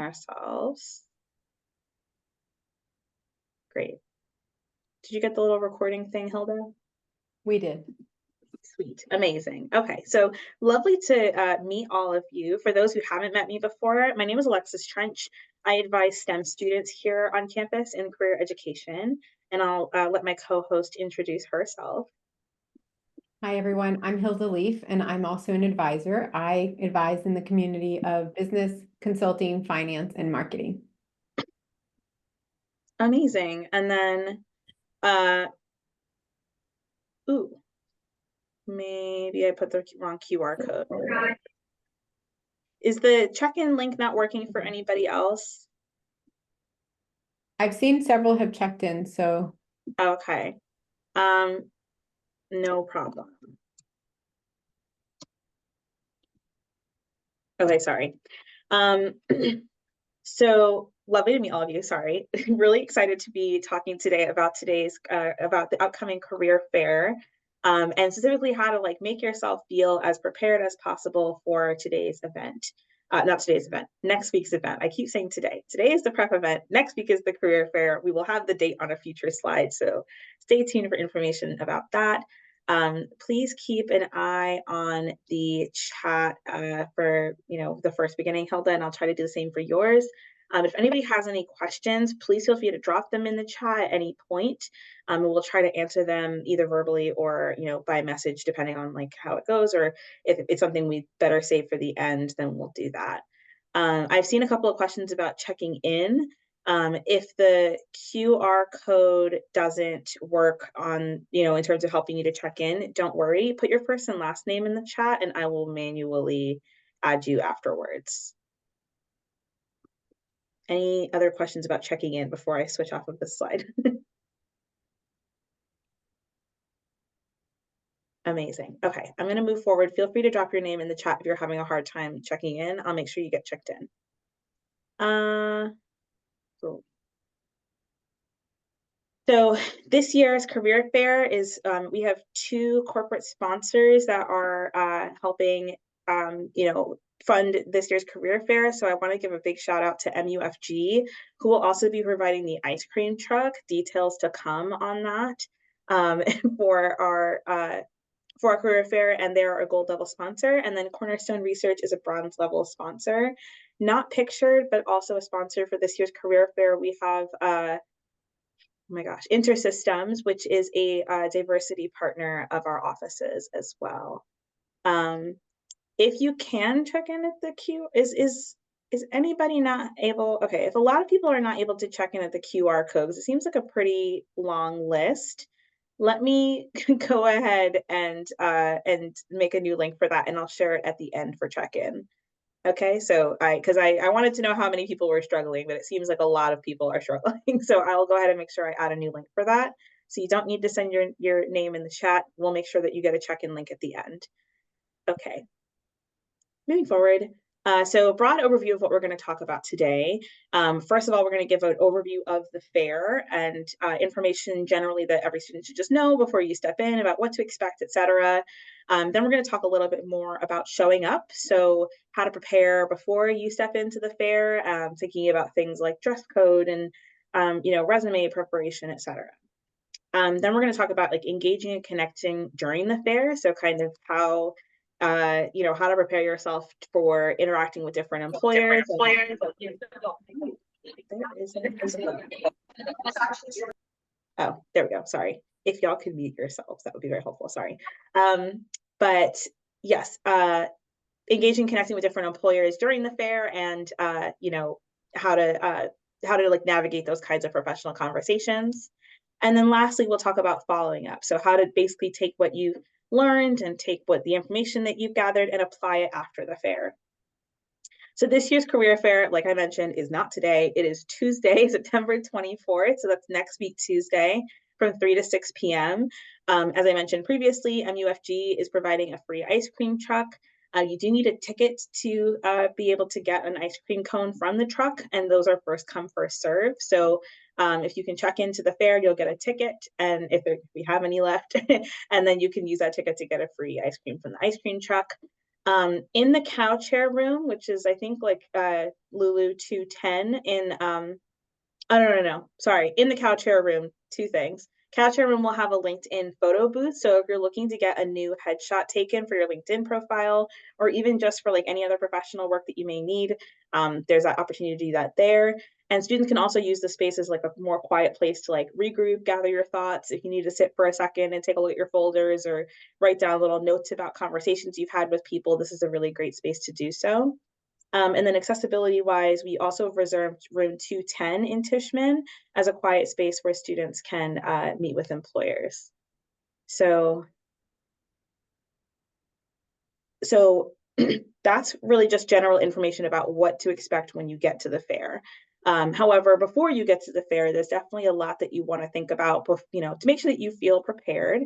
ourselves. Great. Did you get the little recording thing, Hilda? We did. Sweet. Amazing. Okay. So lovely to meet all of you. For those who haven't met me before, my name is Alexis Trench. I advise STEM students here on campus in career education, and I'll let my co-host introduce herself. Hi, everyone. I'm Hilda Leaf, and I'm also an advisor. I advise in the community of business, consulting, finance, and marketing. Amazing. And then, ooh, maybe I put the wrong QR code. Is the check-in link not working for anybody else? I've seen several have checked in, so. Okay. No problem. Okay, sorry. So lovely to meet all of you. Sorry. Really excited to be talking today about about the upcoming career fair, and specifically how to make yourself feel as prepared as possible for today's event. Not today's event, next week's event. I keep saying today. Today is the prep event. Next week is the career fair. We will have the date on a future slide, so stay tuned for information about that. Please keep an eye on the chat for the first beginning, Hilda, and I'll try to do the same for yours. If anybody has any questions, please feel free to drop them in the chat at any point. And we'll try to answer them either verbally or by message, depending on how it goes, or if it's something we better save for the end, then we'll do that. I've seen a couple of questions about checking in. If the QR code doesn't work on, in terms of helping you to check in, don't worry. Put your first and last name in the chat and I will manually add you afterwards. Any other questions about checking in before I switch off of this slide? Amazing. Okay, I'm going to move forward. Feel free to drop your name in the chat if you're having a hard time checking in. I'll make sure you get checked in. Cool. So this year's career fair is, we have two corporate sponsors that are helping, fund this year's career fair. So I want to give a big shout out to MUFG, who will also be providing the ice cream truck. Details to come on that for our career fair, and they're a gold level sponsor. And then Cornerstone Research is a bronze level sponsor. Not pictured, but also a sponsor for this year's career fair. We have oh my gosh, InterSystems, which is a diversity partner of our offices as well. If you can check in at the Q, is anybody not able? Okay, if a lot of people are not able to check in at the QR codes, it seems like a pretty long list. Let me go ahead and make a new link for that, and I'll share it at the end for check-in. Okay, so because I wanted to know how many people were struggling, but it seems like a lot of people are struggling. So I'll go ahead and make sure I add a new link for that. So you don't need to send your name in the chat. We'll make sure that you get a check-in link at the end. Okay, moving forward. So a broad overview of what we're going to talk about today. First of all, we're going to give an overview of the fair and information generally that every student should just know before you step in about what to expect, etc. Then we're going to talk a little bit more about showing up. So how to prepare before you step into the fair, thinking about things like dress code and resume preparation, etc. Then we're going to talk about engaging and connecting during the fair. So kind of how how to prepare yourself for interacting with different employers. Oh, there we go. Sorry. If y'all could mute yourselves, that would be very helpful. Sorry. But yes, engaging, connecting with different employers during the fair, and how to navigate those kinds of professional conversations. And then lastly, we'll talk about following up. So how to basically take what you've learned and take the information that you've gathered and apply it after the fair. So this year's career fair, like I mentioned, is not today. It is Tuesday, September 24th. So that's next week, Tuesday, from 3 to 6 p.m. As I mentioned previously, MUFG is providing a free ice cream truck. You do need a ticket to be able to get an ice cream cone from the truck, and those are first come, first serve. So if you can check into the fair, you'll get a ticket, and if we have any left, and then you can use that ticket to get a free ice cream from the ice cream truck. In the cow chair room, which is I think like Lulu 210 in oh no, sorry, in the cow chair room, two things. Cow chair room will have a LinkedIn photo booth. So if you're looking to get a new headshot taken for your LinkedIn profile, or even just for like any other professional work that you may need, there's that opportunity to do that there. And students can also use the space as like a more quiet place to like regroup, gather your thoughts. If you need to sit for a second and take a look at your folders or write down little notes about conversations you've had with people, this is a really great space to do so. And then accessibility wise, we also reserved room 210 in Tishman as a quiet space where students can meet with employers. So that's really just general information about what to expect when you get to the fair. However, before you get to the fair, there's definitely a lot that you want to think about, to make sure that you feel prepared.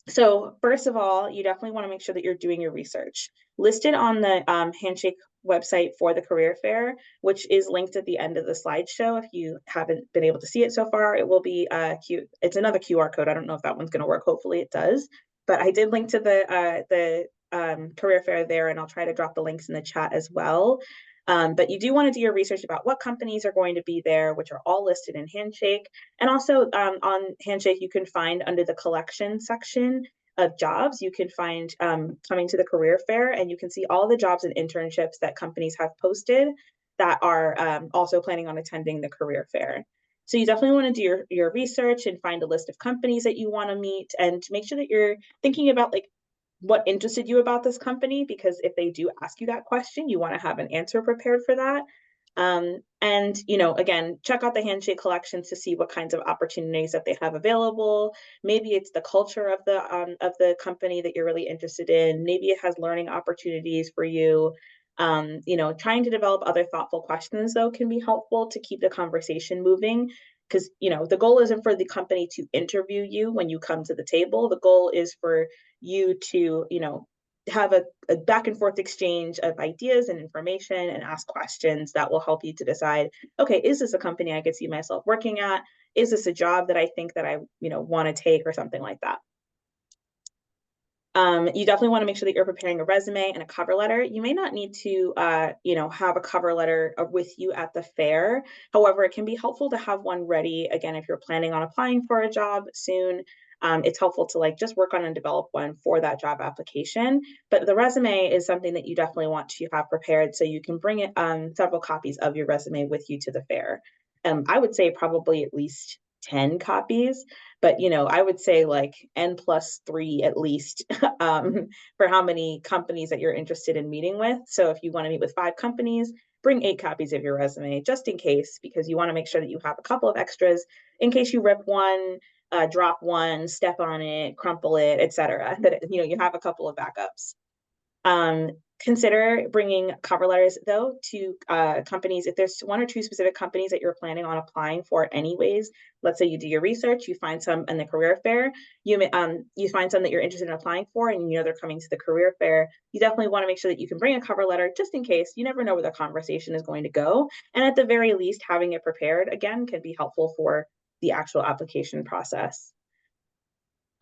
So first of all, you definitely want to make sure that you're doing your research. Listed on the Handshake website for the career fair, which is linked at the end of the slideshow. If you haven't been able to see it so far, it will be it's another QR code. I don't know if that one's going to work. Hopefully it does. But I did link to the career fair there, and I'll try to drop the links in the chat as well. But you do want to do your research about what companies are going to be there, which are all listed in Handshake. And also on Handshake, you can find under the collection section of jobs, you can find coming to the career fair, and you can see all the jobs and internships that companies have posted that are also planning on attending the career fair. So you definitely want to do your research and find a list of companies that you want to meet, and to make sure that you're thinking about like what interested you about this company, because if they do ask you that question, you want to have an answer prepared for that. And again, check out the Handshake collections to see what kinds of opportunities that they have available. Maybe it's the culture of the company that you're really interested in. Maybe it has learning opportunities for you. Trying to develop other thoughtful questions though can be helpful to keep the conversation moving, because the goal isn't for the company to interview you when you come to the table. The goal is for you to have a back and forth exchange of ideas and information and ask questions that will help you to decide, okay, is this a company I could see myself working at? Is this a job that I think that I want to take, or something like that? You definitely want to make sure that you're preparing a resume and a cover letter. You may not need to, have a cover letter with you at the fair. However, it can be helpful to have one ready. Again, if you're planning on applying for a job soon, it's helpful to like just work on and develop one for that job application. But the resume is something that you definitely want to have prepared, so you can bring it several copies of your resume with you to the fair. I would say probably at least 10 copies, but I would say like N+3 at least for how many companies that you're interested in meeting with. So if you want to meet with 5 companies, bring 8 copies of your resume just in case, because you want to make sure that you have a couple of extras in case you rip one, drop one, step on it, crumple it, etc. That you have a couple of backups. Consider bringing cover letters though to companies. If there's 1 or 2 specific companies that you're planning on applying for anyways, let's say you do your research, you find some in the career fair, you find some that you're interested in applying for, and they're coming to the career fair, you definitely want to make sure that you can bring a cover letter just in case. You never know where the conversation is going to go, and at the very least, having it prepared again can be helpful for the actual application process.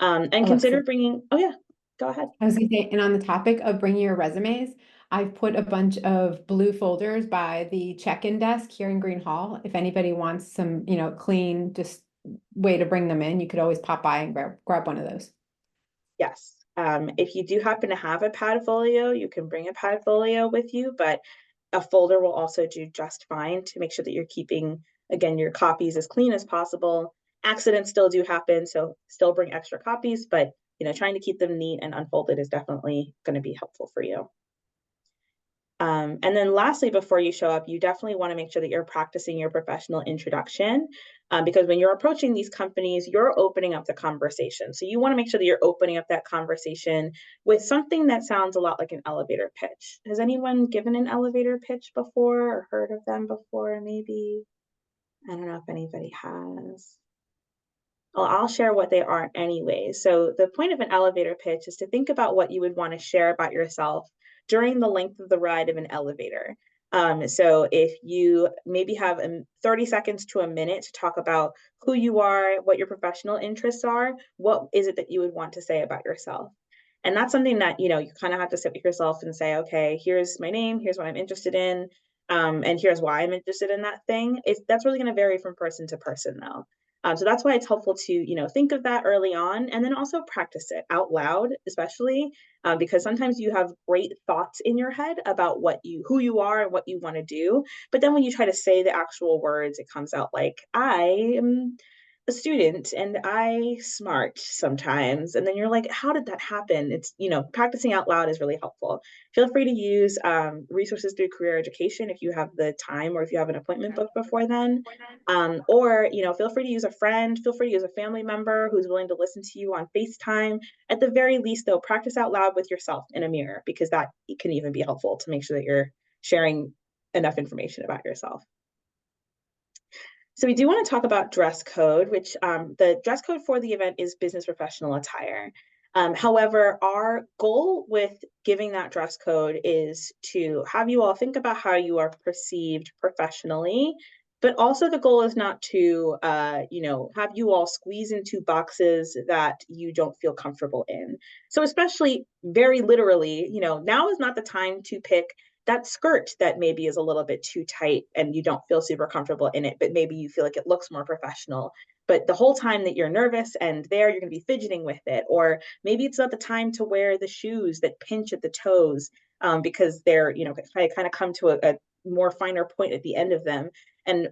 And consider bringing, oh yeah, go ahead. I was gonna say, and on the topic of bringing your resumes, I've put a bunch of blue folders by the check-in desk here in Green Hall. If anybody wants some, clean, just way to bring them in, you could always pop by and grab one of those. Yes. If you do happen to have a Padfolio, you can bring a Padfolio with you, but a folder will also do just fine to make sure that you're keeping, again, your copies as clean as possible. Accidents still do happen, so still bring extra copies, but trying to keep them neat and unfolded is definitely going to be helpful for you. And then lastly, before you show up, you definitely want to make sure that you're practicing your professional introduction, because when you're approaching these companies, you're opening up the conversation. So you want to make sure that you're opening up that conversation with something that sounds a lot like an elevator pitch. Has anyone given an elevator pitch before or heard of them before? Maybe. I don't know if anybody has. Well, I'll share what they are anyway. So the point of an elevator pitch is to think about what you would want to share about yourself during the length of the ride of an elevator. So if you maybe have 30 seconds to a minute to talk about who you are, what your professional interests are, what is it that you would want to say about yourself? And that's something that, you kind of have to sit with yourself and say, okay, here's my name, here's what I'm interested in, and here's why I'm interested in that thing. That's really going to vary from person to person, though. So that's why it's helpful to, think of that early on, and then also practice it out loud, especially because sometimes you have great thoughts in your head about who you are and what you want to do. But then when you try to say the actual words, it comes out like, I am a student and I smart sometimes. And then you're like, how did that happen? It's, practicing out loud is really helpful. Feel free to use resources through career education if you have the time or if you have an appointment booked before then. Or, feel free to use a friend, feel free to use a family member who's willing to listen to you on FaceTime. At the very least, though, practice out loud with yourself in a mirror, because that can even be helpful to make sure that you're sharing enough information about yourself. So we do want to talk about dress code, which the dress code for the event is business professional attire. However, our goal with giving that dress code is to have you all think about how you are perceived professionally, but also the goal is not to, have you all squeeze into boxes that you don't feel comfortable in. So especially very literally, now is not the time to pick that skirt that maybe is a little bit too tight and you don't feel super comfortable in it, but maybe you feel like it looks more professional. But the whole time that you're nervous and there, you're going to be fidgeting with it. Or maybe it's not the time to wear the shoes that pinch at the toes because they're, kind of come to a more finer point at the end of them.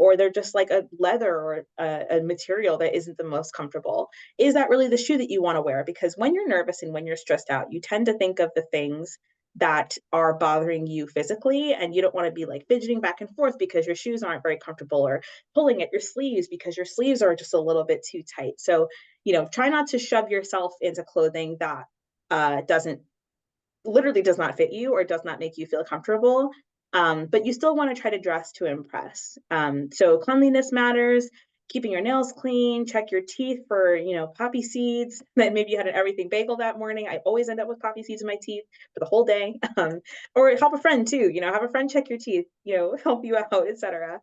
Or they're just like a leather or a material that isn't the most comfortable. Is that really the shoe that you want to wear? Because when you're nervous and when you're stressed out, you tend to think of the things that are bothering you physically, and you don't want to be like fidgeting back and forth because your shoes aren't very comfortable, or pulling at your sleeves because your sleeves are just a little bit too tight. So, try not to shove yourself into clothing that doesn't literally does not fit you or does not make you feel comfortable. But you still want to try to dress to impress. So cleanliness matters. Keeping your nails clean, check your teeth for, poppy seeds that maybe you had an everything bagel that morning. I always end up with poppy seeds in my teeth for the whole day. Or help a friend too, have a friend check your teeth, help you out, etc.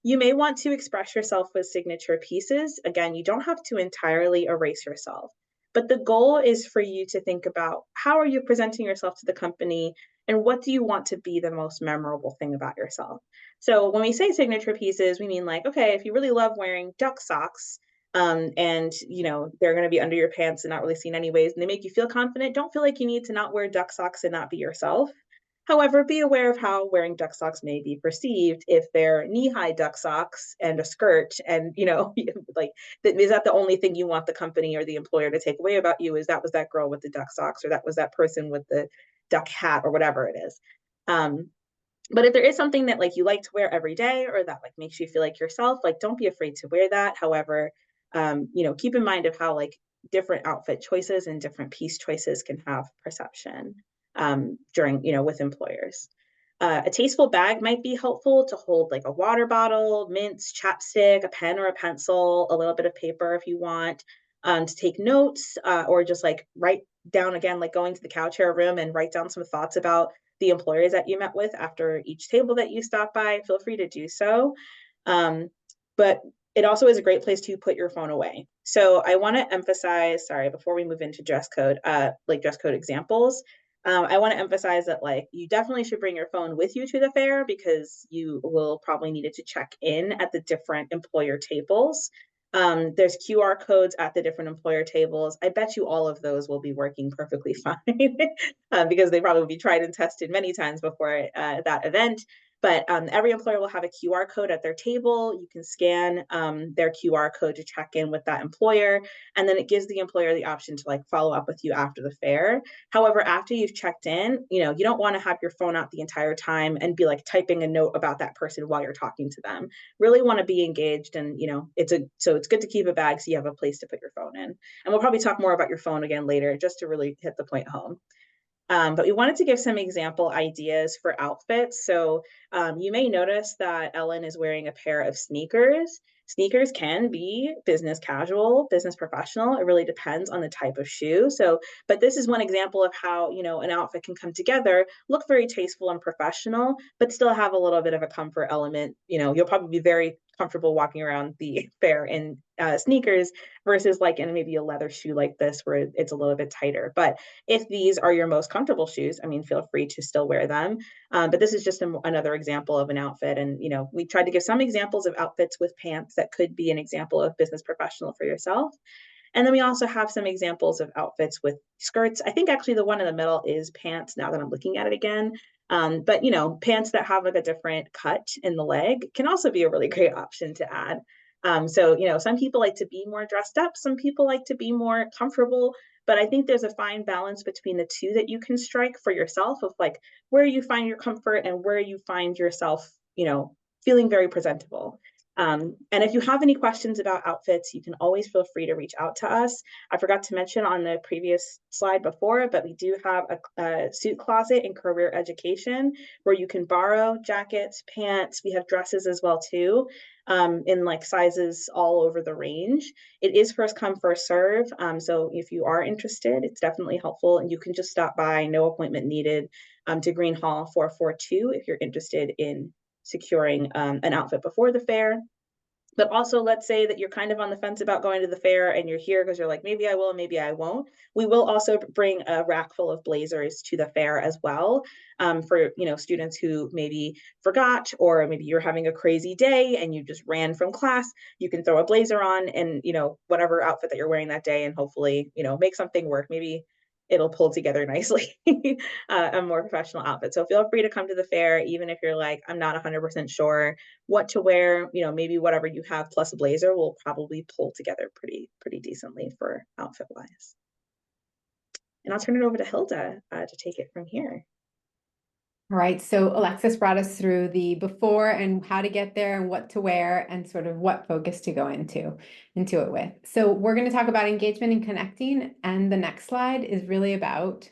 You may want to express yourself with signature pieces. Again, you don't have to entirely erase yourself, but the goal is for you to think about how are you presenting yourself to the company and what do you want to be the most memorable thing about yourself. So when we say signature pieces, we mean like, okay, if you really love wearing duck socks, and they're going to be under your pants and not really seen anyways, and they make you feel confident, don't feel like you need to not wear duck socks and not be yourself. However, be aware of how wearing duck socks may be perceived if they're knee-high duck socks and a skirt, and like, is that the only thing you want the company or the employer to take away about you? Is that was that girl with the duck socks, or that was that person with the duck hat, or whatever it is. But if there is something that like you like to wear every day, or that like makes you feel like yourself, like don't be afraid to wear that. However, keep in mind of how like different outfit choices and different piece choices can have perception during, with employers. A tasteful bag might be helpful to hold like a water bottle, mints, chapstick, a pen or a pencil, a little bit of paper if you want, to take notes, or just like write down again, like going to the cow chair room and write down some thoughts about the employers that you met with after each table that you stop by. Feel free to do so. But it also is a great place to put your phone away. So I want to emphasize, sorry, before we move into dress code, like dress code examples, I want to emphasize that like you definitely should bring your phone with you to the fair, because you will probably need it to check in at the different employer tables. There's QR codes at the different employer tables. I bet you all of those will be working perfectly fine because they probably will be tried and tested many times before that event. But every employer will have a QR code at their table. You can scan their QR code to check in with that employer, and then it gives the employer the option to like follow up with you after the fair. However, after you've checked in, you don't want to have your phone out the entire time and be like typing a note about that person while you're talking to them. Really want to be engaged, and it's good to keep a bag so you have a place to put your phone in. And we'll probably talk more about your phone again later, just to really hit the point home. But we wanted to give some example ideas for outfits. So you may notice that Ellen is wearing a pair of sneakers. Sneakers can be business casual, business professional. It really depends on the type of shoe. So, but this is one example of how, an outfit can come together, look very tasteful and professional, but still have a little bit of a comfort element. You'll probably be very comfortable walking around the fair in sneakers versus like in maybe a leather shoe like this where it's a little bit tighter. But if these are your most comfortable shoes, I mean, feel free to still wear them. But this is just another example of an outfit. And, you know, we tried to give some examples of outfits with pants that could be an example of business professional for yourself. And then we also have some examples of outfits with skirts. I think actually the one in the middle is pants now that I'm looking at it again. But you know, pants that have like a different cut in the leg can also be a really great option to add. So, you know, some people like to be more dressed up, some people like to be more comfortable, but I think there's a fine balance between the two that you can strike for yourself of like where you find your comfort and where you find yourself, you know, feeling very presentable. And if you have any questions about outfits, you can always feel free to reach out to us. I forgot to mention on the previous slide before, but we do have a suit closet in career education where you can borrow jackets, pants. We have dresses as well too, in like sizes all over the range. It is first come, first serve. So if you are interested, it's definitely helpful. And you can just stop by, no appointment needed, to Green Hall 442 if you're interested in securing an outfit before the fair. But also, let's say that you're kind of on the fence about going to the fair and you're here because you're like, maybe I will, maybe I won't. We will also bring a rack full of blazers to the fair as well, for, you know, students who maybe forgot, or maybe you're having a crazy day and you just ran from class. You can throw a blazer on and, you know, whatever outfit that you're wearing that day, and hopefully, you know, make something work. Maybe it'll pull together nicely, a more professional outfit. So feel free to come to the fair, even if you're like, I'm not 100% sure what to wear. You know, maybe whatever you have plus a blazer will probably pull together pretty decently for outfit wise. And I'll turn it over to Hilda to take it from here. All right, so Alexis brought us through the before and how to get there and what to wear and sort of what focus to go into it with. So we're going to talk about engagement and connecting, and the next slide is really about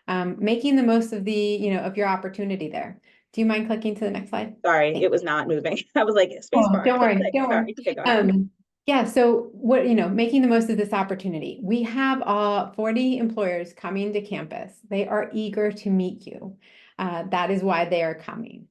making the most of the, you know, of your opportunity there. Do you mind clicking to the next slide? Sorry, it was not moving. I was like, space bar. Don't worry, don't worry. Okay, go ahead. Yeah, so what, you know, making the most of this opportunity. We have 40 employers coming to campus. They are eager to meet you. That is why they are coming.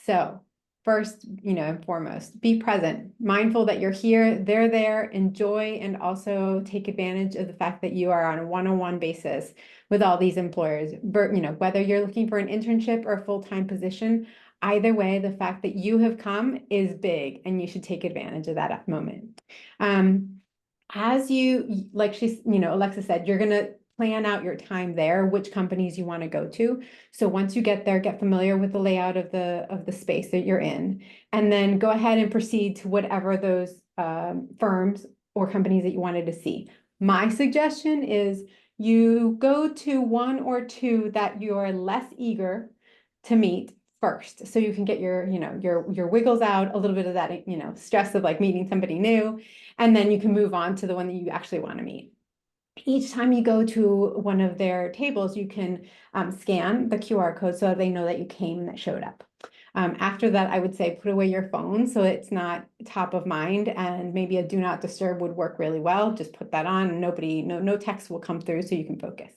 So first, you know, and foremost, be present, mindful that you're here, they're there, enjoy, and also take advantage of the fact that you are on a one-on-one basis with all these employers. You know, whether you're looking for an internship or a full-time position, either way, the fact that you have come is big, and you should take advantage of that moment. As you, like she's, you know, Alexa said, you're going to plan out your time there, which companies you want to go to. So once you get there, get familiar with the layout of the space that you're in, and then go ahead and proceed to whatever those firms or companies that you wanted to see. My suggestion is you go to one or two that you're less eager to meet first, so you can get your, you know, your wiggles out, a little bit of that, you know, stress of like meeting somebody new, and then you can move on to the one that you actually want to meet. Each time you go to one of their tables, you can scan the QR code so they know that you came and that showed up. After that, I would say put away your phone so it's not top of mind, and maybe a do not disturb would work really well. Just put that on. No text will come through so you can focus.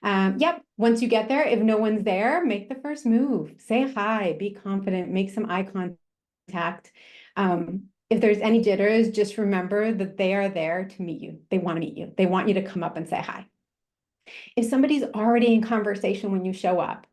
Yep, once you get there, if no one's there, make the first move. Say hi, be confident, make some eye contact. If there's any jitters, just remember that they are there to meet you. They want to meet you. They want you to come up and say hi. If somebody's already in conversation when you show up,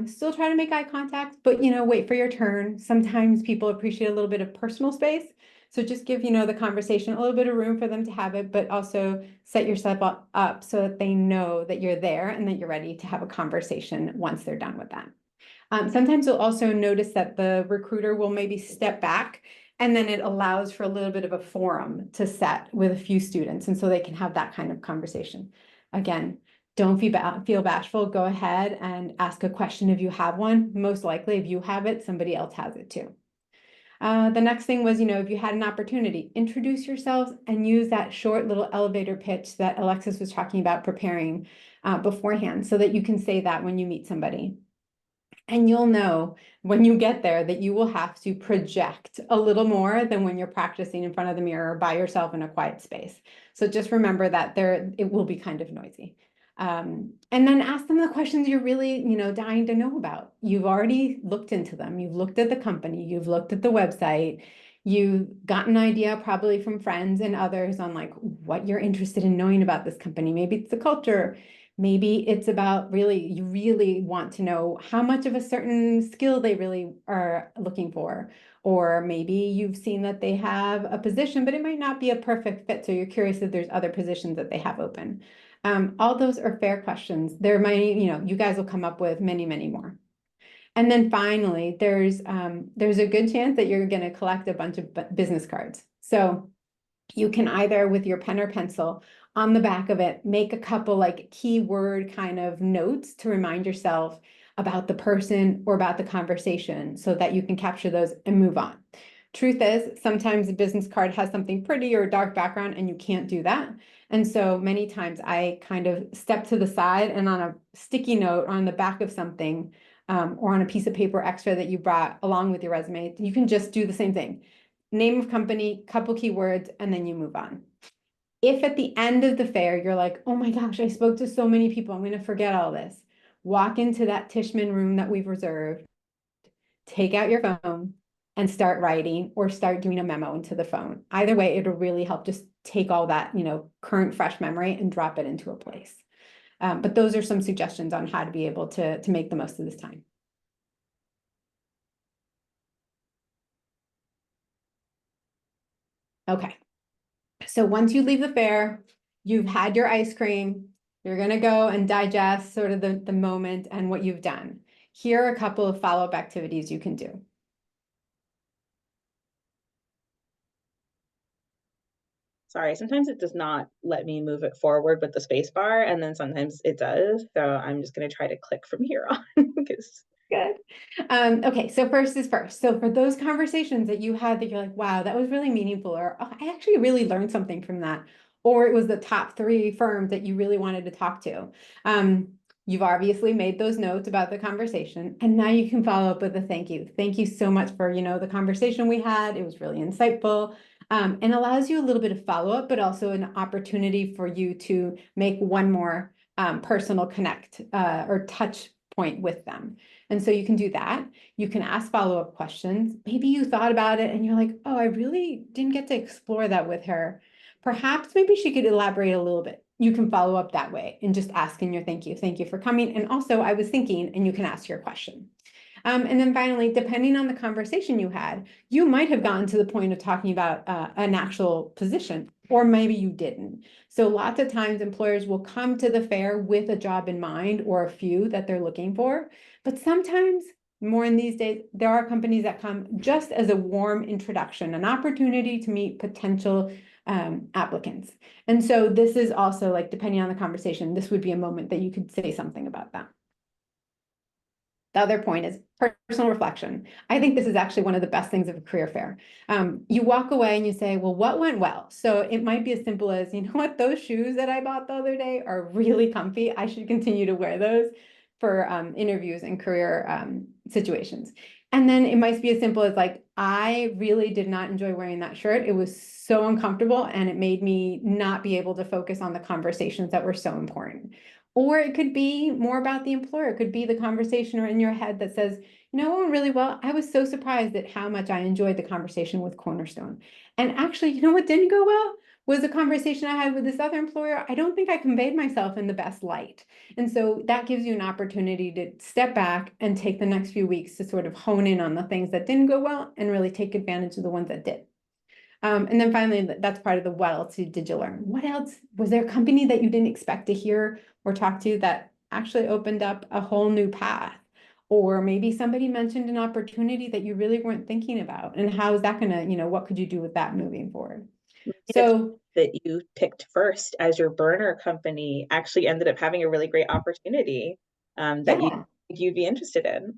still try to make eye contact, but, you know, wait for your turn. Sometimes people appreciate a little bit of personal space. So just give, you know, the conversation a little bit of room for them to have it, but also set yourself up so that they know that you're there and that you're ready to have a conversation once they're done with that. Sometimes you'll also notice that the recruiter will maybe step back, and then it allows for a little bit of a forum to set with a few students, and so they can have that kind of conversation. Again, don't feel bashful. Go ahead and ask a question if you have one. Most likely, if you have it, somebody else has it too. The next thing was, you know, if you had an opportunity, introduce yourselves and use that short little elevator pitch that Alexis was talking about preparing beforehand, so that you can say that when you meet somebody. And you'll know when you get there that you will have to project a little more than when you're practicing in front of the mirror by yourself in a quiet space. So just remember that it will be kind of noisy. And then ask them the questions you're really, you know, dying to know about. You've already looked into them. You've looked at the company. You've looked at the website. You got an idea probably from friends and others on like what you're interested in knowing about this company. Maybe it's the culture. Maybe it's about you really want to know how much of a certain skill they really are looking for. Or maybe you've seen that they have a position, but it might not be a perfect fit. So you're curious if there's other positions that they have open. All those are fair questions. There might, you guys will come up with many, many more. And then finally, there's a good chance that you're going to collect a bunch of business cards. So you can either with your pen or pencil on the back of it, make a couple like keyword kind of notes to remind yourself about the person or about the conversation so that you can capture those and move on. Truth is, sometimes a business card has something pretty or a dark background and you can't do that. And so many times I kind of step to the side and on a sticky note on the back of something or on a piece of paper extra that you brought along with your resume, you can just do the same thing. Name of company, couple keywords, and then you move on. If at the end of the fair, you're like, oh my gosh, I spoke to so many people, I'm going to forget all this. Walk into that Tishman room that we've reserved, take out your phone and start writing or start doing a memo into the phone. Either way, it'll really help just take all that, current fresh memory and drop it into a place. But those are some suggestions on how to be able to make the most of this time. Okay. So once you leave the fair, you've had your ice cream, you're going to go and digest sort of the moment and what you've done. Here are a couple of follow-up activities you can do. Sorry, sometimes it does not let me move it forward with the space bar, and then sometimes it does. So I'm just going to try to click from here on because Good. Okay, so first is first. So for those conversations that you had that you're like, wow, that was really meaningful, or oh, I actually really learned something from that, or it was the top 3 firms that you really wanted to talk to. You've obviously made those notes about the conversation, and now you can follow up with a thank you. Thank you so much for, the conversation we had. It was really insightful. And allows you a little bit of follow-up, but also an opportunity for you to make one more personal connect or touch point with them. And so you can do that. You can ask follow-up questions. Maybe you thought about it and you're like, oh, I really didn't get to explore that with her. Perhaps maybe she could elaborate a little bit. You can follow up that way and just ask in your thank you. Thank you for coming. And also I was thinking, and you can ask your question. And then finally, depending on the conversation you had, you might have gotten to the point of talking about an actual position, or maybe you didn't. So lots of times employers will come to the fair with a job in mind or a few that they're looking for. But sometimes, more in these days, there are companies that come just as a warm introduction, an opportunity to meet potential applicants. And so this is also like, depending on the conversation, this would be a moment that you could say something about that. The other point is personal reflection. I think this is actually one of the best things of a career fair. You walk away and you say, well, what went well? So it might be as simple as, you know what, those shoes that I bought the other day are really comfy. I should continue to wear those for interviews and career situations. And then it might be as simple as like, I really did not enjoy wearing that shirt. It was so uncomfortable and it made me not be able to focus on the conversations that were so important. Or it could be more about the employer. It could be the conversation or in your head that says, you know, it went really well. I was so surprised at how much I enjoyed the conversation with Cornerstone. And actually, you know what didn't go well was the conversation I had with this other employer. I don't think I conveyed myself in the best light. And so that gives you an opportunity to step back and take the next few weeks to sort of hone in on the things that didn't go well and really take advantage of the ones that did. And then finally, that's part of the what else did you learn? What else? Was there a company that you didn't expect to hear or talk to that actually opened up a whole new path? Or maybe somebody mentioned an opportunity that you really weren't thinking about. And how is that gonna, what could you do with that moving forward? So that you picked first as your burner company actually ended up having a really great opportunity that you'd be interested in.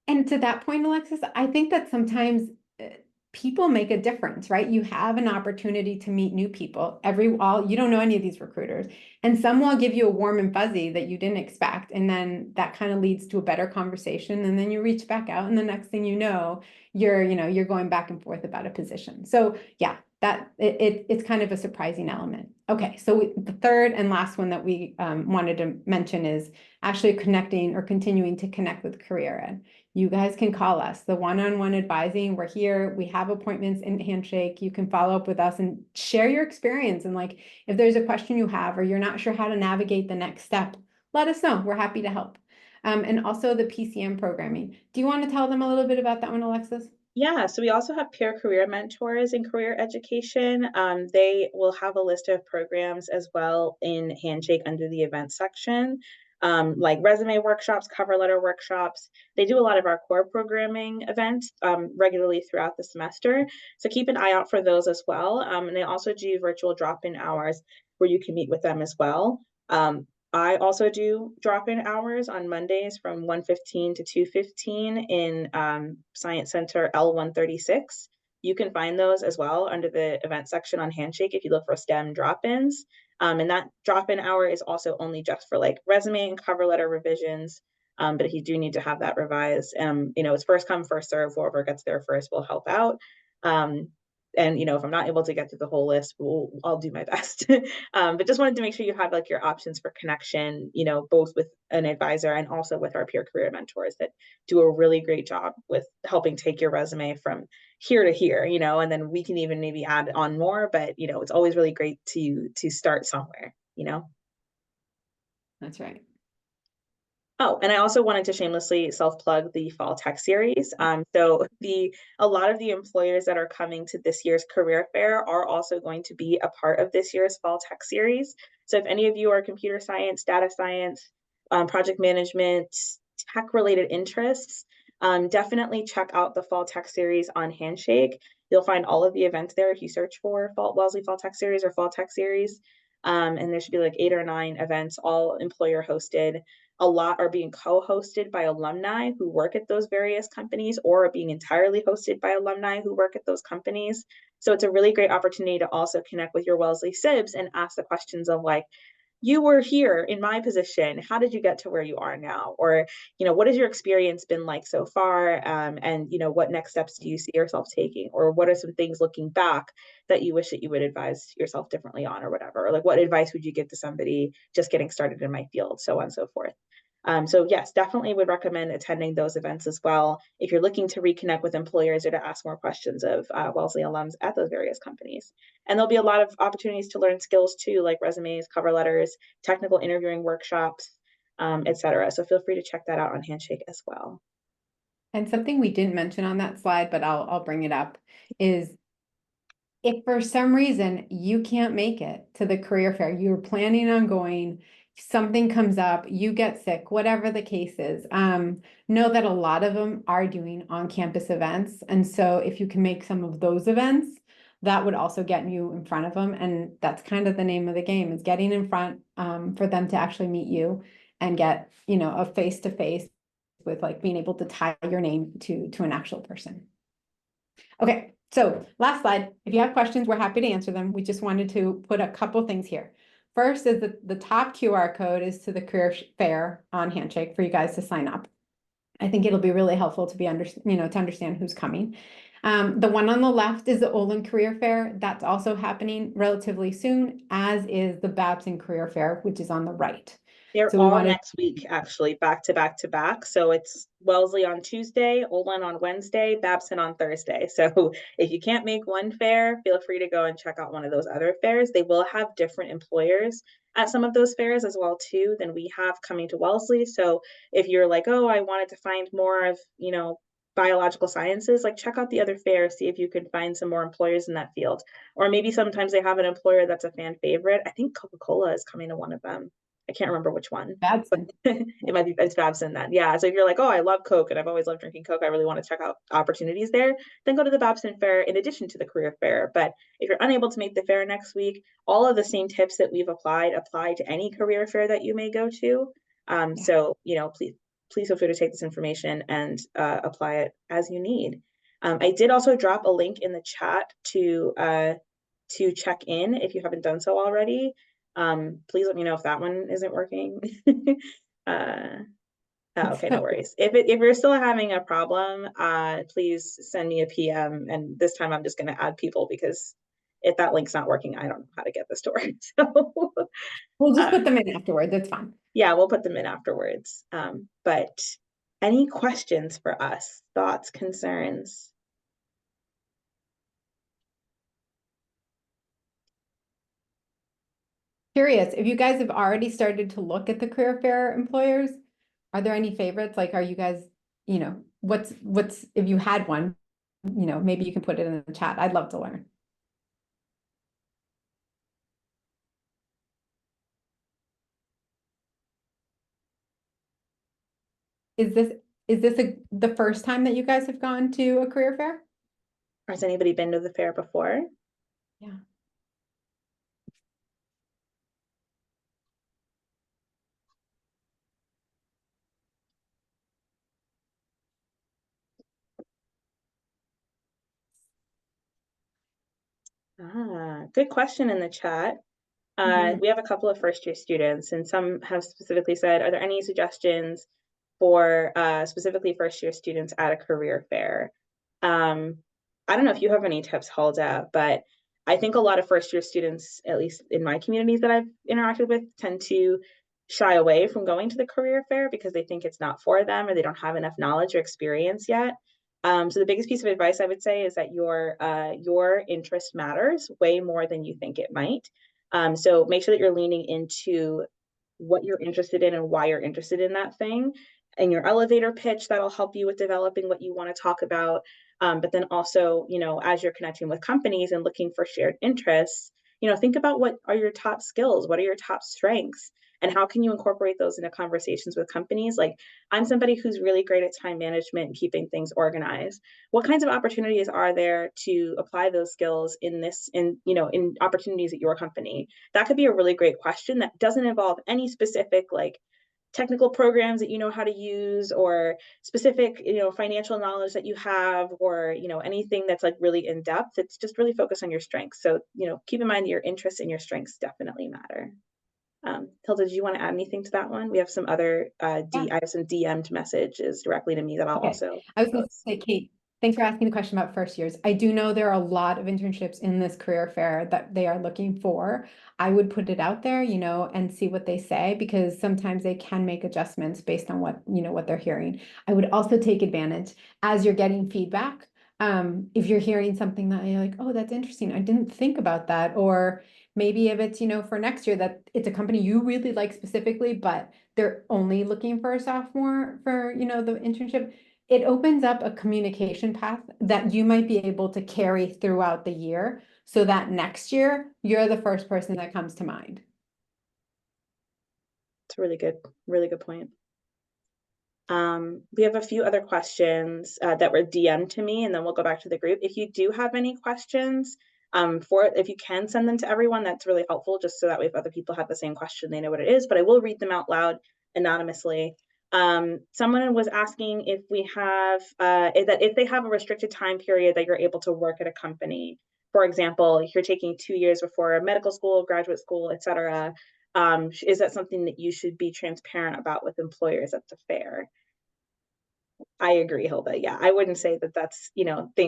And to that point, Alexis, I think that sometimes people make a difference, right? You have an opportunity to meet new people. You don't know any of these recruiters, and some will give you a warm and fuzzy that you didn't expect, and then that kind of leads to a better conversation. And then you reach back out, and the next thing you know, you're going back and forth about a position. So yeah, it's kind of a surprising element. Okay, so the third and last one that we wanted to mention is actually connecting or continuing to connect with Career Ed. you guys can call us. The one-on-one advising, we're here. We have appointments in Handshake. You can follow up with us and share your experience. And like, if there's a question you have or you're not sure how to navigate the next step, let us know. We're happy to help. And also the PCM programming. Do you want to tell them a little bit about that one, Alexis? Yeah, so we also have peer career mentors in career education. They will have a list of programs as well in Handshake under the event section, like resume workshops, cover letter workshops. They do a lot of our core programming events regularly throughout the semester. So keep an eye out for those as well. And they also do virtual drop-in hours where you can meet with them as well. I also do drop-in hours on Mondays from 1:15 to 2:15 in Science Center L136. You can find those as well under the event section on Handshake if you look for STEM drop-ins. And that drop-in hour is also only just for like resume and cover letter revisions. But if you do need to have that revised, it's first come, first serve. Whoever gets there first will help out. And if I'm not able to get through the whole list, I'll do my best. But just wanted to make sure you have like your options for connection, both with an advisor and also with our peer career mentors that do a really great job with helping take your resume from here to here, and then we can even maybe add on more, but it's always really great to start somewhere. That's right. Oh, and I also wanted to shamelessly self-plug the Fall Tech Series. So a lot of the employers that are coming to this year's career fair are also going to be a part of this year's Fall Tech Series. So if any of you are computer science, data science, project management, tech-related interests, definitely check out the Fall Tech Series on Handshake. You'll find all of the events there if you search for Wellesley Fall Tech Series or Fall Tech Series. And there should be like 8 or 9 events, all employer hosted. A lot are being co-hosted by alumni who work at those various companies or are being entirely hosted by alumni who work at those companies. So it's a really great opportunity to also connect with your Wellesley Sibs and ask the questions of like, you were here in my position. How did you get to where you are now? Or, what has your experience been like so far? And, what next steps do you see yourself taking? Or what are some things looking back that you wish that you would advise yourself differently on or whatever? Or like, what advice would you give to somebody just getting started in my field? So on and so forth. So yes, definitely would recommend attending those events as well if you're looking to reconnect with employers or to ask more questions of Wellesley alums at those various companies. And there'll be a lot of opportunities to learn skills too, like resumes, cover letters, technical interviewing workshops, etc. So feel free to check that out on Handshake as well. And something we didn't mention on that slide, but I'll bring it up, is if for some reason you can't make it to the career fair, you're planning on going, something comes up, you get sick, whatever the case is, know that a lot of them are doing on-campus events. And so if you can make some of those events, that would also get you in front of them. And that's kind of the name of the game, is getting in front for them to actually meet you and get, a face-to-face with like being able to tie your name to an actual person. Okay, so last slide. If you have questions, we're happy to answer them. We just wanted to put a couple things here. First is the top QR code is to the career fair on Handshake for you guys to sign up. I think it'll be really helpful to to understand who's coming. The one on the left is the Olin Career Fair. That's also happening relatively soon, as is the Babson Career Fair, which is on the right. They're So we all wanted next week, actually, back to back to back. So it's Wellesley on Tuesday, Olin on Wednesday, Babson on Thursday. So if you can't make one fair, feel free to go and check out one of those other fairs. They will have different employers at some of those fairs as well too than we have coming to Wellesley. So if you're like, oh, I wanted to find more of, biological sciences, like check out the other fairs, see if you can find some more employers in that field. Or maybe sometimes they have an employer that's a fan favorite. I think Coca-Cola is coming to one of them. I can't remember which one. Babson. It might be it's Babson then. Yeah. So if you're like, oh, I love Coke and I've always loved drinking Coke, I really want to check out opportunities there, then go to the Babson Fair in addition to the career fair. But if you're unable to make the fair next week, all of the same tips that we've applied apply to any career fair that you may go to. So, please feel free to take this information and apply it as you need. I did also drop a link in the chat to check in if you haven't done so already. Please let me know if that one isn't working. Okay, no worries. If you're still having a problem, please send me a PM. And this time I'm just going to add people because if that link's not working, I don't know how to get this to work. So We'll just put them in afterward. That's fine. yeah, we'll put them in afterwards. But Any questions for us? Thoughts, concerns? Curious, if you guys have already started to look at the career fair employers, are there any favorites? Like, are you guys, what's, if you had one, maybe you can put it in the chat. I'd love to learn. Is this, the first time that you guys have gone to a career fair? Has anybody been to the fair before? Yeah. Good question in the chat. We have a couple of first year students, and some have specifically said, are there any suggestions for specifically first year students at a career fair? I don't know if you have any tips, Hulda, but I think a lot of first year students, at least in my communities that I've interacted with, tend to shy away from going to the career fair because they think it's not for them or they don't have enough knowledge or experience yet. So the biggest piece of advice I would say is that your interest matters way more than you think it might. So make sure that you're leaning into what you're interested in and why you're interested in that thing. And your elevator pitch, that'll help you with developing what you want to talk about. But then also, as you're connecting with companies and looking for shared interests, think about what are your top skills, what are your top strengths, and how can you incorporate those into conversations with companies? Like, I'm somebody who's really great at time management and keeping things organized. What kinds of opportunities are there to apply those skills in opportunities at your company? That could be a really great question that doesn't involve any specific like technical programs that you know how to use or specific financial knowledge that you have or anything that's like really in depth. It's just really focused on your strengths. So keep in mind that your interests and your strengths definitely matter. Hilda, did you want to add anything to that one? We have some other I have some DM'd messages directly to me that I'll Okay. also I was going to post. say, Kate, thanks for asking the question about first years. I do know there are a lot of internships in this career fair that they are looking for. I would put it out there, and see what they say, because sometimes they can make adjustments based on what they're hearing. I would also take advantage as you're getting feedback. If you're hearing something that you're like, oh, that's interesting, I didn't think about that. Or maybe if it's, for next year that it's a company you really like specifically, but they're only looking for a sophomore for, the internship, it opens up a communication path that you might be able to carry throughout the year so that next year you're the first person that comes to mind. It's a really good point. We have a few other questions that were DM'd to me, and then we'll go back to the group. If you do have any questions, if you can send them to everyone, that's really helpful, just so that way if other people have the same question, they know what it is, but I will read them out loud anonymously. Someone was asking if we have, if they have a restricted time period that you're able to work at a company. For example, if you're taking 2 years before medical school, graduate school, etc., is that something that you should be transparent about with employers at the fair? I agree, Hilda. Yeah, I wouldn't say that that's,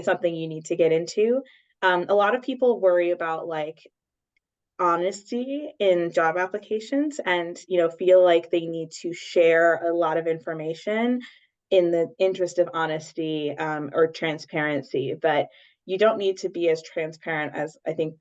something you need to get into. A lot of people worry about like honesty in job applications and, feel like they need to share a lot of information in the interest of honesty or transparency. But you don't need to be as transparent as I think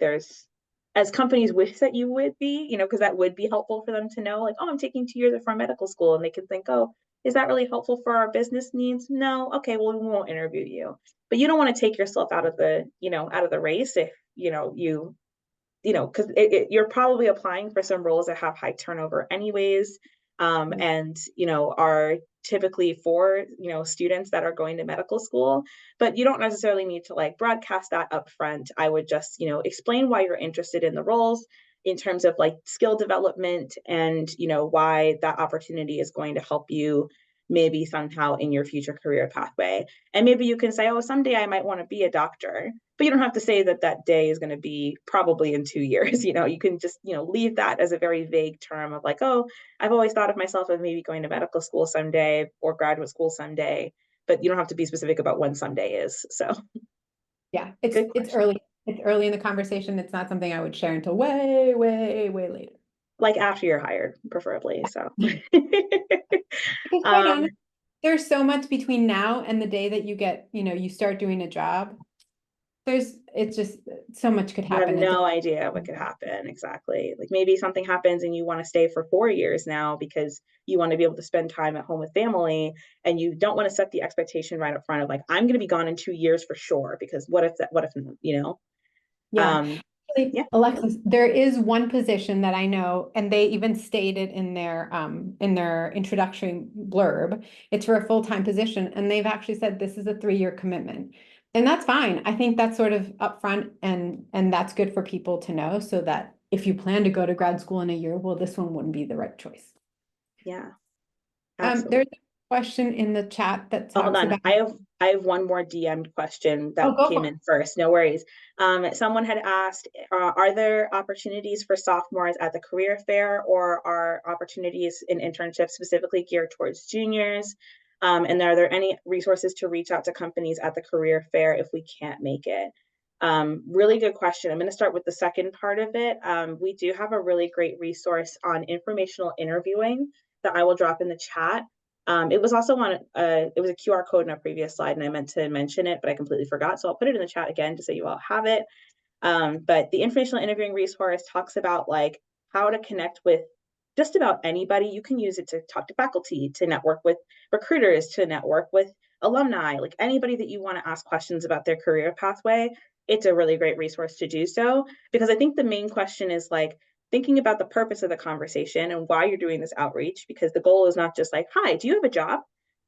as companies wish that you would be, because that would be helpful for them to know, like, oh, I'm taking 2 years from medical school, and they can think, oh, is that really helpful for our business needs? No. Okay, well, we won't interview you. But you don't want to take yourself out of the race if, because you're probably applying for some roles that have high turnover anyways, and, are typically for, students that are going to medical school, but you don't necessarily need to like broadcast that up front. I would just, explain why you're interested in the roles in terms of like skill development and, why that opportunity is going to help you maybe somehow in your future career pathway. And maybe you can say, oh, someday I might want to be a doctor, but you don't have to say that that day is going to be probably in 2 years. You can just, leave that as a very vague term of like, oh, I've always thought of myself as maybe going to medical school someday or graduate school someday, but you don't have to be specific about when someday is. So yeah, it's early. It's early in the conversation. It's not something I would share until way, way, way later. Like after you're hired, preferably. So Because quite honestly, there's so much between now and the day that you get, you start doing a job. It's just so much could You have happen. no idea what could happen exactly. Like maybe something happens and you want to stay for 4 years now because you want to be able to spend time at home with family, and you don't want to set the expectation right up front of like, I'm going to be gone in 2 years for sure, because what if, Yeah. um, Actually, yeah, Alexis, there is one position that I know, and they even stated in their introductory blurb, it's for a full-time position, and they've actually said this is a 3-year commitment. And that's fine. I think that's sort of upfront, and that's good for people to know, so that if you plan to go to grad school in a year, well, this one wouldn't be the right choice. yeah, There's absolutely. a question in the chat that Oh, hold talks on. about, I have one more DM'd question oh, that go came for it. in first. No worries. Someone had asked, are there opportunities for sophomores at the career fair, or are opportunities in internships specifically geared towards juniors? And are there any resources to reach out to companies at the career fair if we can't make it? Really good question. I'm going to start with the second part of it. We do have a really great resource on informational interviewing that I will drop in the chat. It was also on it was a QR code in a previous slide, and I meant to mention it, but I completely forgot. So I'll put it in the chat again to so you all have it. But the informational interviewing resource talks about like how to connect with just about anybody. You can use it to talk to faculty, to network with recruiters, to network with alumni, like anybody that you want to ask questions about their career pathway. It's a really great resource to do so, because I think the main question is like thinking about the purpose of the conversation and why you're doing this outreach, because the goal is not just like, hi, do you have a job?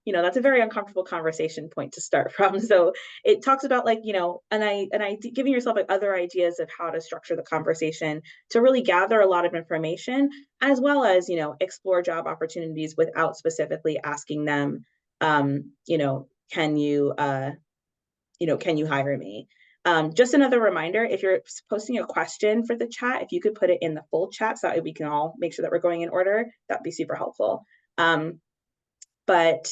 That's a very uncomfortable conversation point to start from. So it talks about like, and giving yourself like other ideas of how to structure the conversation to really gather a lot of information, as well as, explore job opportunities without specifically asking them, can you hire me? Just another reminder, if you're posting a question for the chat, if you could put it in the full chat so that we can all make sure that we're going in order, that'd be super helpful. But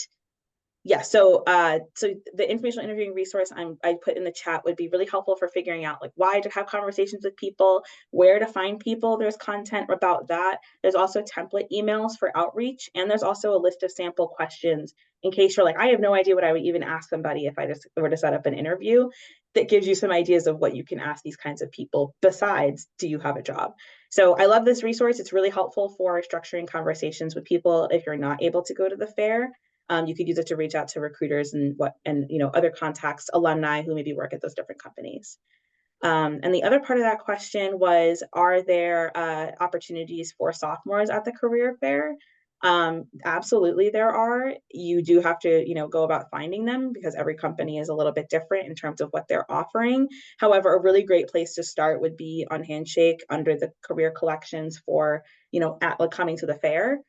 yeah, so the informational interviewing resource I put in the chat would be really helpful for figuring out like why to have conversations with people, where to find people. There's content about that. There's also template emails for outreach, and there's also a list of sample questions in case you're like, I have no idea what I would even ask somebody if I just were to set up an interview. That gives you some ideas of what you can ask these kinds of people besides, do you have a job? So I love this resource. It's really helpful for structuring conversations with people if you're not able to go to the fair. You could use it to reach out to recruiters and other contacts, alumni who maybe work at those different companies. And the other part of that question was, are there opportunities for sophomores at the career fair? Absolutely, there are. You do have to, go about finding them, because every company is a little bit different in terms of what they're offering. However, a really great place to start would be on Handshake under the career collections for, coming to the fair.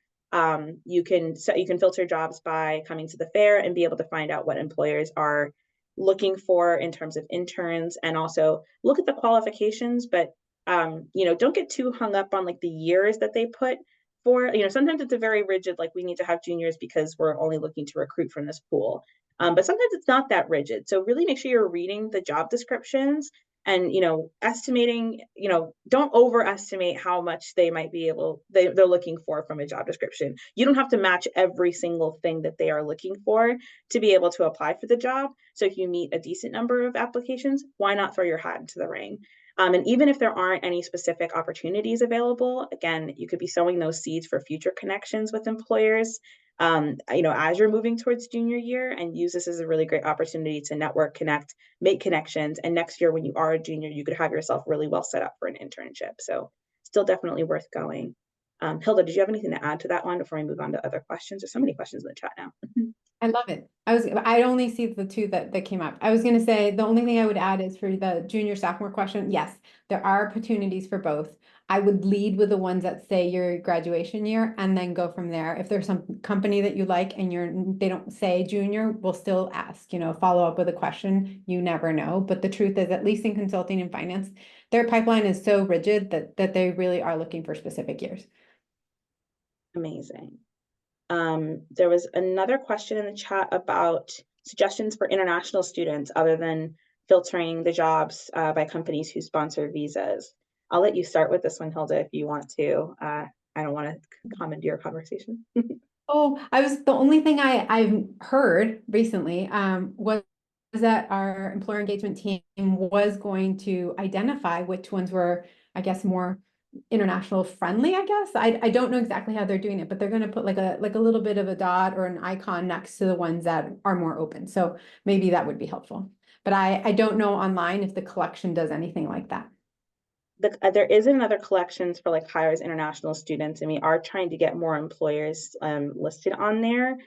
You can filter jobs by coming to the fair and be able to find out what employers are looking for in terms of interns, and also look at the qualifications, but don't get too hung up on like the years that they put for, sometimes it's a very rigid, like we need to have juniors because we're only looking to recruit from this pool. But sometimes it's not that rigid. So really make sure you're reading the job descriptions and, estimating, don't overestimate how much they might be they're looking for from a job description. You don't have to match every single thing that they are looking for to be able to apply for the job. So if you meet a decent number of applications, why not throw your hat into the ring? And even if there aren't any specific opportunities available, again, you could be sowing those seeds for future connections with employers, as you're moving towards junior year, and use this as a really great opportunity to network, connect, make connections. And next year, when you are a junior, you could have yourself really well set up for an internship. So still definitely worth going. Hilda, did you have anything to add to that one before we move on to other questions? There's so many questions in the chat now. I love it. I only see the two that came up. I was going to say the only thing I would add is for the junior sophomore question. Yes, there are opportunities for both. I would lead with the ones that say your graduation year and then go from there. If there's some company that you like and they don't say junior, we'll still ask, follow up with a question. You never know. But the truth is, at least in consulting and finance, their pipeline is so rigid that they really are looking for specific years. Amazing. There was another question in the chat about suggestions for international students other than filtering the jobs by companies who sponsor visas. I'll let you start with this one, Hilda, if you want to. I don't want to comment your conversation. Oh, the only thing I've heard recently, was that our employer engagement team was going to identify which ones were, I guess, more international friendly, I guess. I don't know exactly how they're doing it, but they're gonna put like a little bit of a dot or an icon next to the ones that are more open. So maybe that would be helpful. But I don't know online if the collection does anything like that. There is another collections for like hires international students, and we are trying to get more employers listed on there.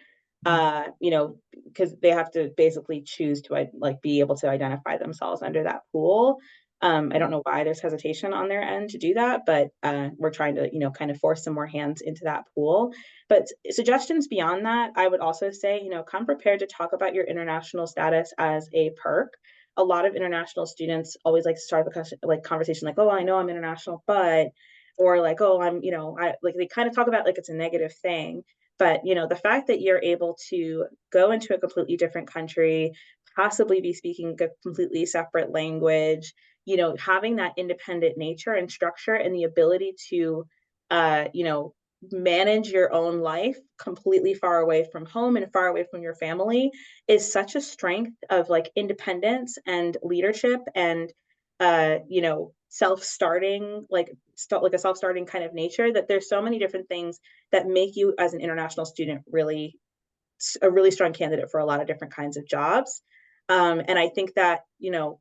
You know, because they have to basically choose to like be able to identify themselves under that pool. I don't know why there's hesitation on their end to do that, but we're trying to, you know, kind of force some more hands into that pool. But suggestions beyond that, I would also say, you know, come prepared to talk about your international status as a perk. A lot of international students always like to start the like conversation like, oh, I know I'm international, but, or like, oh, I'm, you know, I like they kind of talk about like it's a negative thing. But you know, the fact that you're able to go into a completely different country, possibly be speaking a completely separate language, you know, having that independent nature and structure and the ability to, you know, manage your own life completely far away from home and far away from your family is such a strength of like independence and leadership and you know, self-starting like a self-starting kind of nature, that there's so many different things that make you as an international student really a really strong candidate for a lot of different kinds of jobs. And I think that, you know,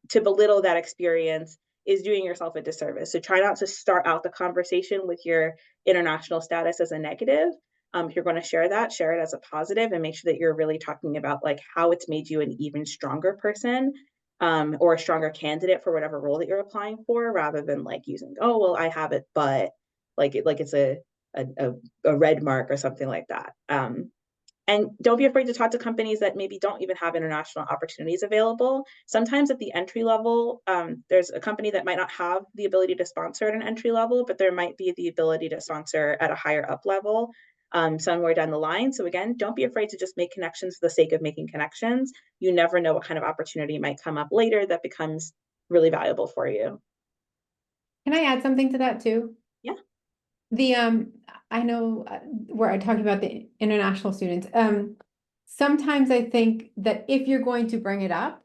to belittle that experience is doing yourself a disservice. So try not to start out the conversation with your international status as a negative. If you're going to share that, share it as a positive and make sure that you're really talking about like how it's made you an even stronger person, or a stronger candidate for whatever role that you're applying for, rather than like using, oh, well, I have it, but like it's a, a red mark or something like that. And don't be afraid to talk to companies that maybe don't even have international opportunities available. Sometimes at the entry level, there's a company that might not have the ability to sponsor at an entry level, but there might be the ability to sponsor at a higher up level, somewhere down the line. So again, don't be afraid to just make connections for the sake of making connections. You never know what kind of opportunity might come up later that becomes really valuable for you. Can I add something to that too? Yeah. The I know we're talking about the international students. Sometimes I think that if you're going to bring it up,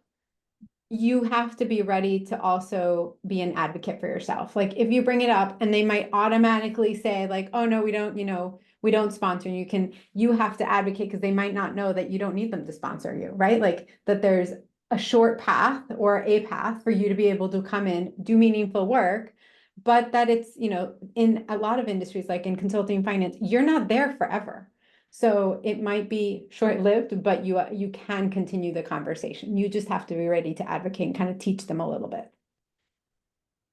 you have to be ready to also be an advocate for yourself. Like if you bring it up and they might automatically say like, oh no, we don't, you know, we don't sponsor. You have to advocate because they might not know that you don't need them to sponsor you, right? Like that there's a short path or a path for you to be able to come in, do meaningful work, but that it's, you know, in a lot of industries, like in consulting and finance, you're not there forever. So it might be short-lived, but you can continue the conversation. You just have to be ready to advocate and kind of teach them a little bit.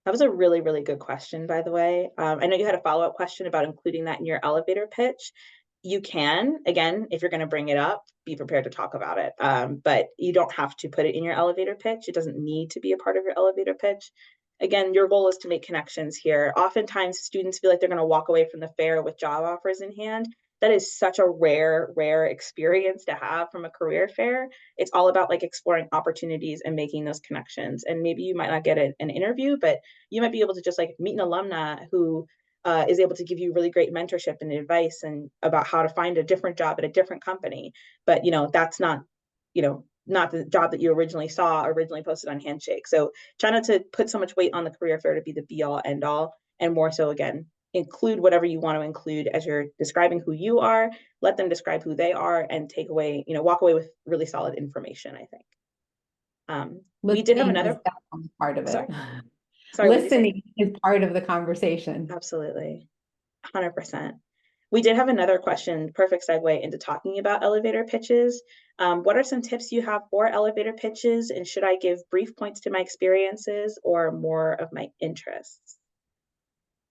That was a really, really good question, by the way. I know you had a follow-up question about including that in your elevator pitch. You can, again, if you're going to bring it up, be prepared to talk about it. But you don't have to put it in your elevator pitch. It doesn't need to be a part of your elevator pitch. Again, your goal is to make connections here. Oftentimes, students feel like they're going to walk away from the fair with job offers in hand. That is such a rare experience to have from a career fair. It's all about like exploring opportunities and making those connections. And maybe you might not get an interview, but you might be able to just like meet an alumna who is able to give you really great mentorship and advice and about how to find a different job at a different company. But you know, that's not, you know, not the job that you originally posted on Handshake. So try not to put so much weight on the career fair to be the be all end all, and more so again, include whatever you want to include as you're describing who you are. Let them describe who they are and take away, you know, walk away with really solid information, I think. We did have Listening is another, definitely part of sorry, it. sorry, what did you say? Listening is part of the conversation. Absolutely. 100%. We did have another question, perfect segue into talking about elevator pitches. What are some tips you have for elevator pitches, and should I give brief points to my experiences or more of my interests?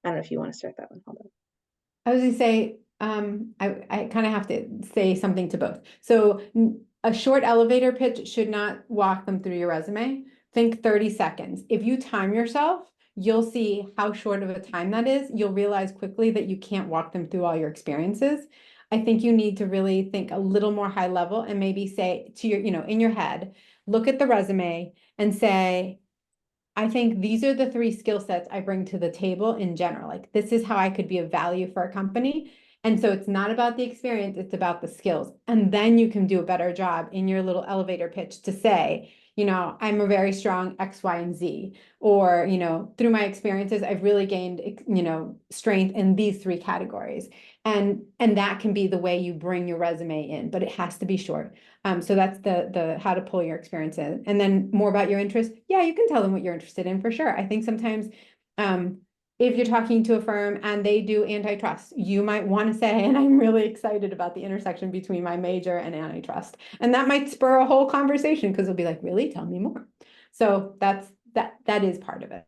I don't know if you want to start that one. Hold on. I was gonna say, I kind of have to say something to both. So a short elevator pitch should not walk them through your resume. Think 30 seconds. If you time yourself, you'll see how short of a time that is. You'll realize quickly that you can't walk them through all your experiences. I think you need to really think a little more high level and maybe say to your, you know, in your head, look at the resume and say, I think these are the three skill sets I bring to the table in general. Like this is how I could be of value for a company. And so it's not about the experience, it's about the skills. And then you can do a better job in your little elevator pitch to say, I'm a very strong X, Y, and Z. Or, through my experiences, I've really gained, strength in these three categories. And that can be the way you bring your resume in, but it has to be short. So that's the how to pull your experience in. And then more about your interest. Yeah, you can tell them what you're interested in for sure. I think sometimes if you're talking to a firm and they do antitrust, you might want to say, and I'm really excited about the intersection between my major and antitrust. And that might spur a whole conversation because they'll be like, really, tell me more. So that is part of it.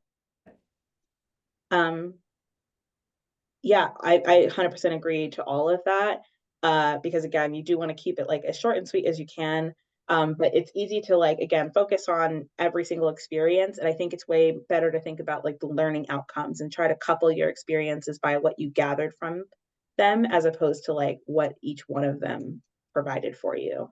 Yeah, I 100% agree to all of that. Because again, you do want to keep it like as short and sweet as you can. But it's easy to like, again, focus on every single experience. And I think it's way better to think about like the learning outcomes and try to couple your experiences by what you gathered from them as opposed to like what each one of them provided for you.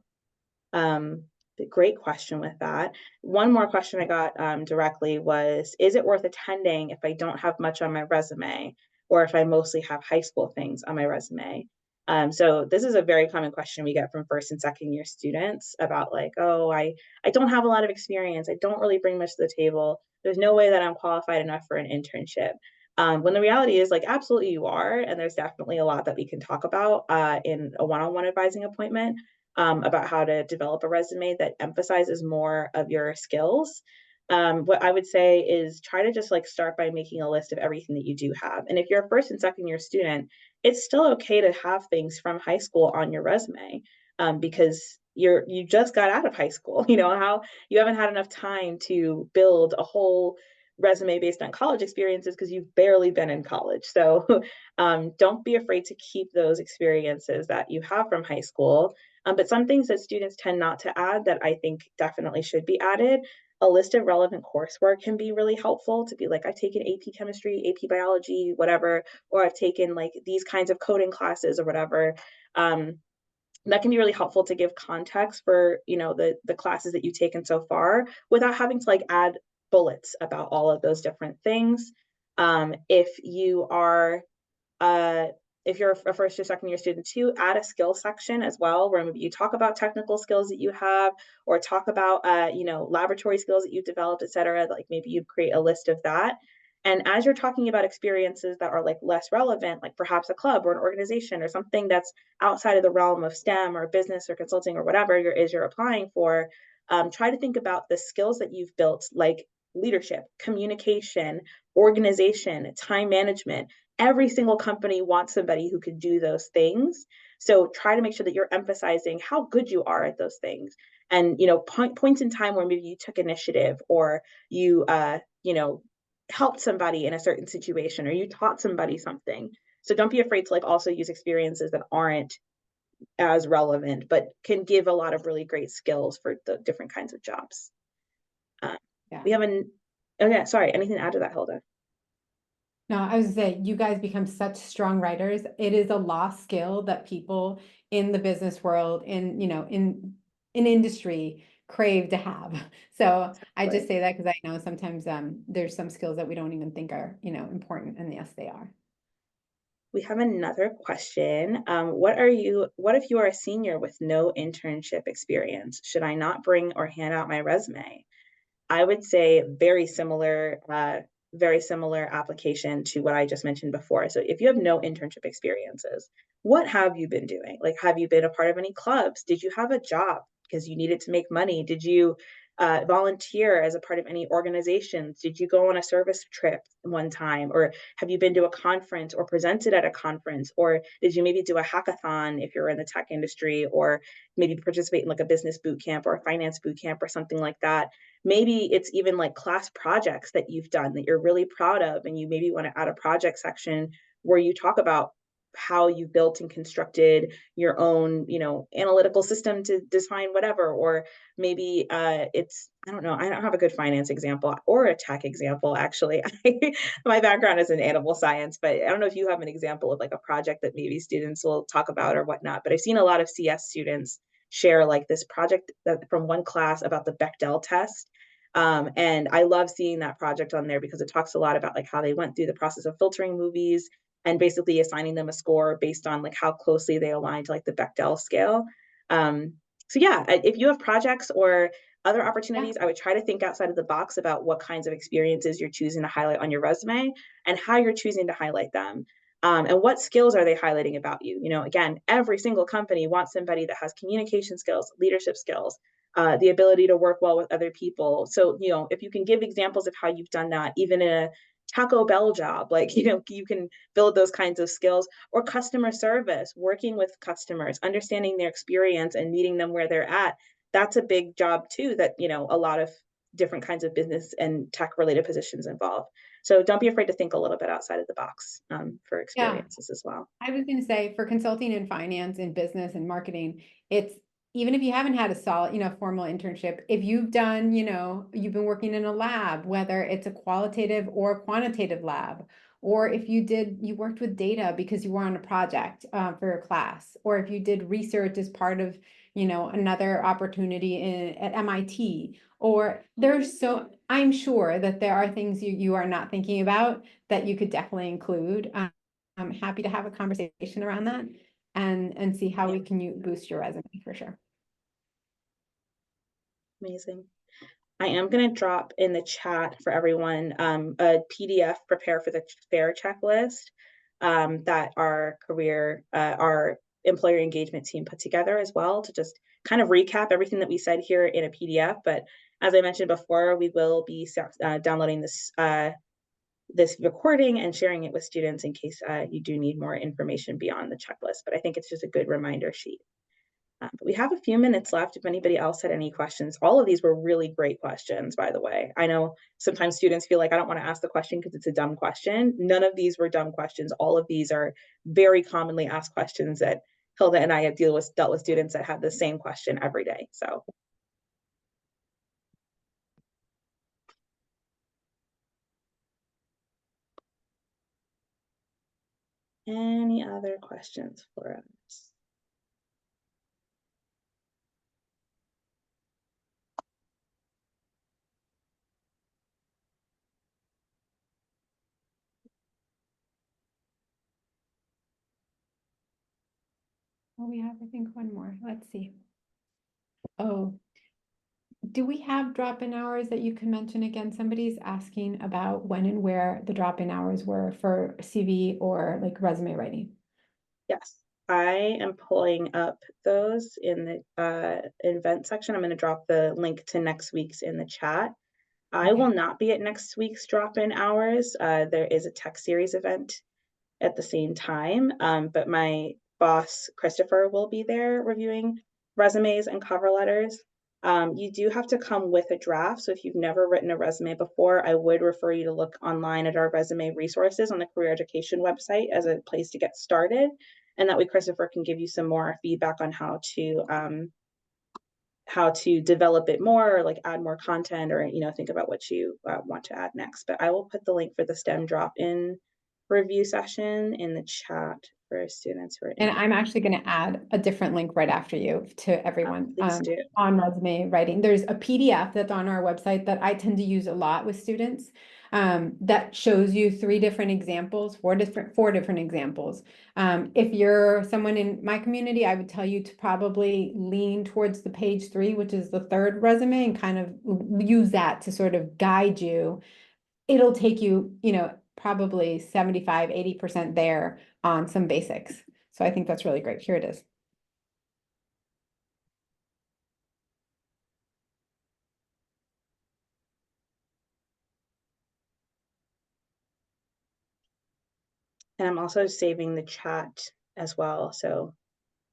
Um, Great question with that. One more question I got directly was, is it worth attending if I don't have much on my resume or if I mostly have high school things on my resume? So this is a very common question we get from first and second year students about like, oh, I don't have a lot of experience. I don't really bring much to the table. There's no way that I'm qualified enough for an internship. When the reality is like, absolutely you are. And there's definitely a lot that we can talk about in a one-on-one advising appointment about how to develop a resume that emphasizes more of your skills. What I would say is try to just like start by making a list of everything that you do have. And if you're a first and second year student, it's still okay to have things from high school on your resume because you just got out of high school. How you haven't had enough time to build a whole resume based on college experiences because you've barely been in college. So don't be afraid to keep those experiences that you have from high school. But some things that students tend not to add that I think definitely should be added. A list of relevant coursework can be really helpful to be like, I've taken AP chemistry, AP biology, whatever, or I've taken like these kinds of coding classes or whatever. That can be really helpful to give context for the classes that you've taken so far without having to like add bullets about all of those different things. If you are if you're a first or second year student too, add a skill section as well, where maybe you talk about technical skills that you have, or talk about, laboratory skills that you've developed, et cetera. Like maybe you create a list of that. And as you're talking about experiences that are like less relevant, like perhaps a club or an organization or something that's outside of the realm of STEM or business or consulting or whatever you're applying for, try to think about the skills that you've built, like leadership, communication, organization, time management. Every single company wants somebody who can do those things. So try to make sure that you're emphasizing how good you are at those things. And points in time where maybe you took initiative or you helped somebody in a certain situation or you taught somebody something. So don't be afraid to like also use experiences that aren't as relevant, but can give a lot of really great skills for the different kinds of jobs. Yeah. We have oh yeah, sorry, anything to add to that, Hilda? No, I was saying you guys become such strong writers. It is a lost skill that people in the business world, in industry crave to have. So I just say that because I know sometimes there's some skills that we don't even think are, important, and yes, they are. We have another question. What if you are a senior with no internship experience? Should I not bring or hand out my resume? I would say very similar application to what I just mentioned before. So if you have no internship experiences, what have you been doing? Like, have you been a part of any clubs? Did you have a job because you needed to make money? Did you volunteer as a part of any organizations? Did you go on a service trip one time? Or have you been to a conference or presented at a conference? Or did you maybe do a hackathon if you're in the tech industry, or maybe participate in like a business boot camp or a finance boot camp or something like that? Maybe it's even like class projects that you've done that you're really proud of, and you maybe want to add a project section where you talk about how you built and constructed your own analytical system to define whatever. Or maybe it's, I don't know, I don't have a good finance example or a tech example actually. My background is in animal science, but I don't know if you have an example of like a project that maybe students will talk about or whatnot. But I've seen a lot of CS students share like this project from one class about the Bechdel test. And I love seeing that project on there because it talks a lot about like how they went through the process of filtering movies, and basically assigning them a score based on like how closely they align to like the Bechdel scale. So yeah, if you have projects or other opportunities, I would try to think outside of the box about what kinds of experiences you're choosing to highlight on your resume and how you're choosing to highlight them. And what skills are they highlighting about you? You know, again, every single company wants somebody that has communication skills, leadership skills, the ability to work well with other people. So, you know, if you can give examples of how you've done that, even in a Taco Bell job, like, you know, you can build those kinds of skills, or customer service, working with customers, understanding their experience and meeting them where they're at. That's a big job too, that, you know, a lot of different kinds of business and tech related positions involve. So don't be afraid to think a little bit outside of the box for Yeah. experiences as well. I was going to say for consulting and finance and business and marketing, it's even if you haven't had a solid, formal internship, if you've done, you've been working in a lab, whether it's a qualitative or quantitative lab, or if you worked with data because you were on a project for your class, or if you did research as part of, another opportunity at MIT, or I'm sure that there are things you are not thinking about that you could definitely include. I'm happy to have a conversation around that and see how we can boost your resume for sure. Amazing. I am going to drop in the chat for everyone a PDF, prepare for the fair checklist that our employer engagement team put together as well, to just kind of recap everything that we said here in a PDF. But as I mentioned before, we will be downloading this recording and sharing it with students in case you do need more information beyond the checklist. But I think it's just a good reminder sheet. But we have a few minutes left if anybody else had any questions. All of these were really great questions, by the way. I know sometimes students feel like I don't want to ask the question because it's a dumb question. None of these were dumb questions. All of these are very commonly asked questions that Hilda and I have dealt with students that have the same question every day. So. Any other questions for us? Oh, we have, I think, one more. Let's see. Oh, do we have drop-in hours that you can mention again? Somebody's asking about when and where the drop-in hours were for CV or like resume writing. Yes, I am pulling up those in the event section. I'm going to drop the link to next week's in the chat. I will not be at next week's drop-in hours. There is a tech series event at the same time, but my boss, Christopher, will be there reviewing resumes and cover letters. You do have to come with a draft. So if you've never written a resume before, I would refer you to look online at our resume resources on the career education website as a place to get started. And that way Christopher can give you some more feedback on how to develop it more, or like add more content, or think about what you want to add next. But I will put the link for the STEM drop-in review session in the chat for students who are And I'm actually going to add a different link right after you to everyone on resume writing. There's a PDF that's on our website that I tend to use a lot with students that shows you four different examples. If you're someone in my community, I would tell you to probably lean towards the page 3, which is the third resume, and kind of use that to sort of guide you. It'll take you, probably 75, 80% there on some basics. So I think that's really great. Here it is. And I'm also saving the chat as well. So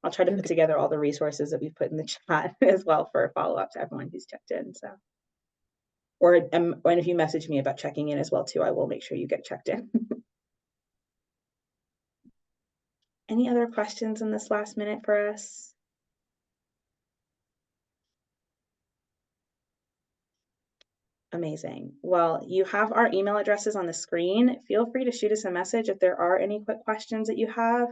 I'll try to put together all the resources that we've put in the chat as well for a follow-up to everyone who's checked in. So, and if you message me about checking in as well too, I will make sure you get checked in. Any other questions in this last minute for us? Amazing. Well, you have our email addresses on the screen. Feel free to shoot us a message if there are any quick questions that you have.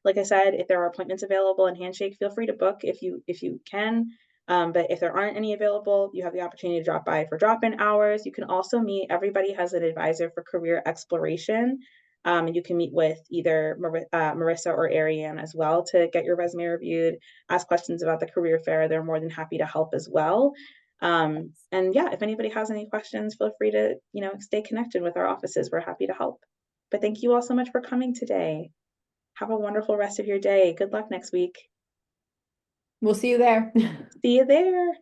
Like I said, if there are appointments available in Handshake, feel free to book if you can. But if there aren't any available, you have the opportunity to drop by for drop-in hours. You can also meet, everybody has an advisor for career exploration. And you can meet with either Marissa or Ariane as well to get your resume reviewed, ask questions about the career fair. They're more than happy to help as well. And yeah, if anybody has any questions, feel free to, stay connected with our offices. We're happy to help. But thank you all so much for coming today. Have a wonderful rest of your day. Good luck next week. We'll see you there. See you there.